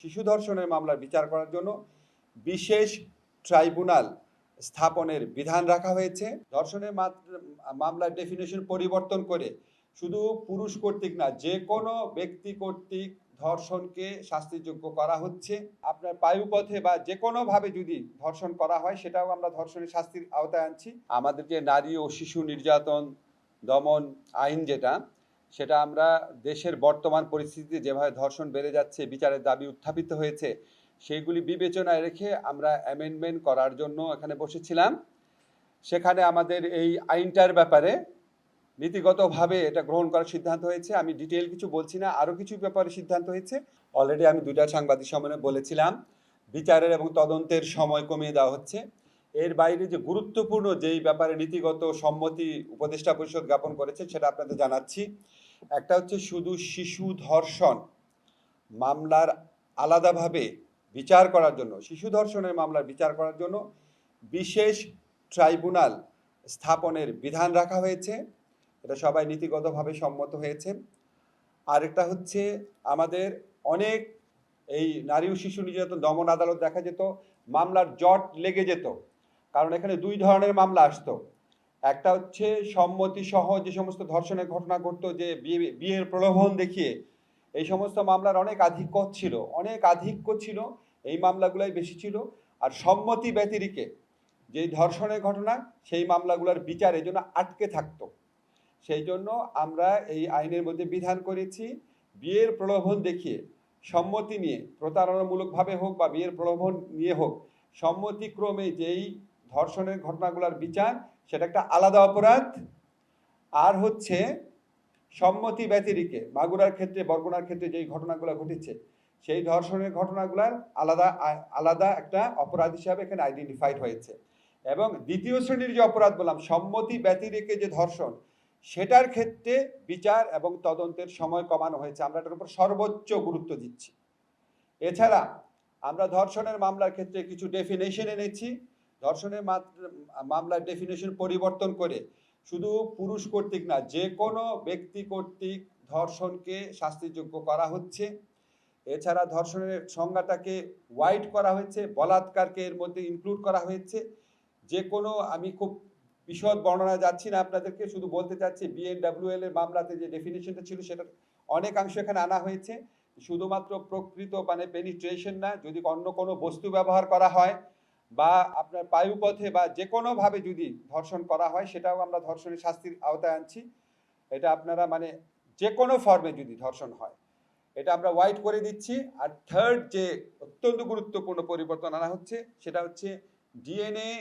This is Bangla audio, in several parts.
শিশু ধর্ষণের মামলার বিচার করার জন্য বিশেষ ট্রাইব্যুনাল স্থাপনের বিধান রাখা হয়েছে। ধর্ষণের মামলার ডেফিনেশন পরিবর্তন করে শুধু পুরুষ কর্তৃক না, যে কোনো ব্যক্তি কর্তৃক ধর্ষণকে শাস্তিযোগ্য করা হচ্ছে। আপনার পায়ুপথে বা যে কোনোভাবে যদি ধর্ষণ করা হয় সেটাও আমরা ধর্ষণের শাস্তির আওতায় আনছি। আমাদের যে নারী ও শিশু নির্যাতন দমন আইন সেটা আমরা দেশের বর্তমান পরিস্থিতিতে যেভাবে ধর্ষণ বেড়ে যাচ্ছে, বিচারের দাবি উত্থাপিত হয়েছে, সেইগুলি বিবেচনায় রেখে আমরা অ্যামেন্ডমেন্ট করার জন্য এখানে বসেছিলাম। সেখানে আমাদের এই আইনটার ব্যাপারে নীতিগতভাবে এটা গ্রহণ করার সিদ্ধান্ত হয়েছে। আমি ডিটেইল কিছু বলছি না, আরও কিছু ব্যাপারে সিদ্ধান্ত হয়েছে। অলরেডি আমি 2টা সাংবাদিক সম্মেলনে বলেছিলাম, বিচারের এবং তদন্তের সময় কমিয়ে দেওয়া হচ্ছে। এর বাইরে যে গুরুত্বপূর্ণ যেই ব্যাপারে নীতিগত সম্মতি উপদেষ্টা পরিষদ জ্ঞাপন করেছে সেটা আপনাদের জানাচ্ছি। একটা হচ্ছে শুধু শিশু ধর্ষণ মামলার আলাদাভাবে বিচার করার জন্য, শিশু ধর্ষণের মামলার বিচার করার জন্য বিশেষ ট্রাইব্যুনাল স্থাপনের বিধান রাখা হয়েছে। এটা সবাই নীতিগতভাবে সম্মত হয়েছে। আরেকটা হচ্ছে আমাদের অনেক এই নারী ও শিশু নির্যাতন দমন আদালত দেখা যেত মামলার জট লেগে যেত, কারণ এখানে 2 ধরনের মামলা আসতো। একটা হচ্ছে সম্মতি সহ যে সমস্ত ধর্ষণের ঘটনা ঘটতো, যে বিয়ের প্রলোভন দেখিয়ে, এই সমস্ত মামলার অনেক আধিক্য ছিল, এই মামলাগুলাই বেশি ছিল। আর সম্মতি ব্যতিরেকে যেই ধর্ষণের ঘটনা, সেই মামলাগুলোর বিচার এই জন্য আটকে থাকতো। সেই জন্য আমরা এই আইনের মধ্যে বিধান করেছি, বিয়ের প্রলোভন দেখিয়ে সম্মতি নিয়ে, প্রতারণামূলকভাবে হোক বা বিয়ের প্রলোভন নিয়ে হোক, সম্মতিক্রমে যেই ধর্ষণের ঘটনাগুলোর বিচার, সেটা একটা আলাদা অপরাধ। আর হচ্ছে সম্মতি ব্যতিরেকে মাগুরার ক্ষেত্রে, বরগুনার ক্ষেত্রে যেই ঘটনাগুলো ঘটেছে, সেই ধর্ষণের ঘটনাগুলার আলাদা একটা অপরাধ হিসাবে এখানে আইডেন্টিফাইড হয়েছে। এবং দ্বিতীয় শ্রেণীর যে অপরাধ বললাম, সম্মতি ব্যতিরেকে যে ধর্ষণ, সেটার ক্ষেত্রে বিচার এবং তদন্তের সময় কমানো হয়েছে। আমরা এটার উপর সর্বোচ্চ গুরুত্ব দিচ্ছি। এছাড়া আমরা ধর্ষণের মামলার ক্ষেত্রে কিছু ডেফিনেশন এনেছি। ধর্ষণের মামলার ডেফিনেশন পরিবর্তন করে শুধু পুরুষ কর্তৃক না, যে কোনো ব্যক্তি কর্তৃক ধর্ষণকে শাস্তিযোগ্য করা হচ্ছে। এছাড়া ধর্ষণের সংজ্ঞাটাকে ওয়াইড করা হয়েছে, বলাৎকারকে এর মধ্যে ইনক্লুড করা হয়েছে। যে কোনো, আমি খুব বিশদ বর্ণনা যাচ্ছি না আপনাদেরকে, শুধু বলতে চাচ্ছি BNWL এর মামলাতে যে ডেফিনেশনটা ছিল সেটা অনেকাংশ এখানে আনা হয়েছে। শুধুমাত্র প্রকৃত মানে পেনিট্রেশন না, যদি অন্য কোনো বস্তু ব্যবহার করা হয় বা আপনার পায়ুপথে বা যে কোনোভাবে যদি ধর্ষণ করা হয়, সেটাও আমরা ধর্ষণের শাস্তির আওতায় আনছি। এটা আপনারা মানে যে কোনো ফর্মে যদি ধর্ষণ হয়, এটা আমরা ওয়াইড করে দিচ্ছি। আর থার্ড যে অত্যন্ত গুরুত্বপূর্ণ পরিবর্তন আনা হচ্ছে, সেটা হচ্ছে DNA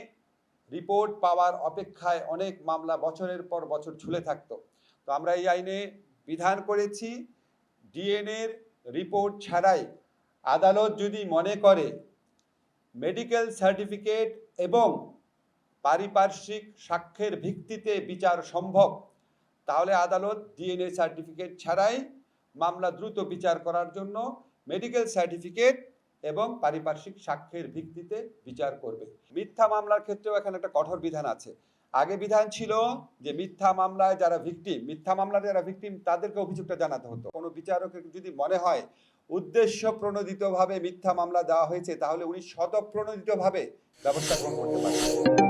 রিপোর্ট পাওয়ার অপেক্ষায় অনেক মামলা বছরের পর বছর ঝুলে থাকতো। তো আমরা এই আইনে বিধান করেছি, DNA রিপোর্ট ছাড়াই আদালত যদি মনে করে মেডিকেল সার্টিফিকেট এবং পারিপার্শ্বিক সাক্ষ্যের ভিত্তিতে বিচার সম্ভব, তাহলে আদালত DNA সার্টিফিকেট ছাড়াই মামলা দ্রুত বিচার করার জন্য মেডিকেল সার্টিফিকেট এবং পারিপার্শ্বিক সাক্ষ্যের ভিত্তিতে বিচার করবে। মিথ্যা মামলার ক্ষেত্রেও এখানে একটা কঠোর বিধান আছে। আগে বিধান ছিল যে মিথ্যা মামলায় যারা ভিকটিম তাদেরকে অভিযোগটা জানাতে হতো। কোনো বিচারকের যদি মনে হয় উদ্দেশ্য প্রণোদিতভাবে মিথ্যা মামলা দেওয়া হয়েছে, তাহলে উনি স্বতঃপ্রণোদিতভাবে ব্যবস্থা গ্রহণ করতে পারেন।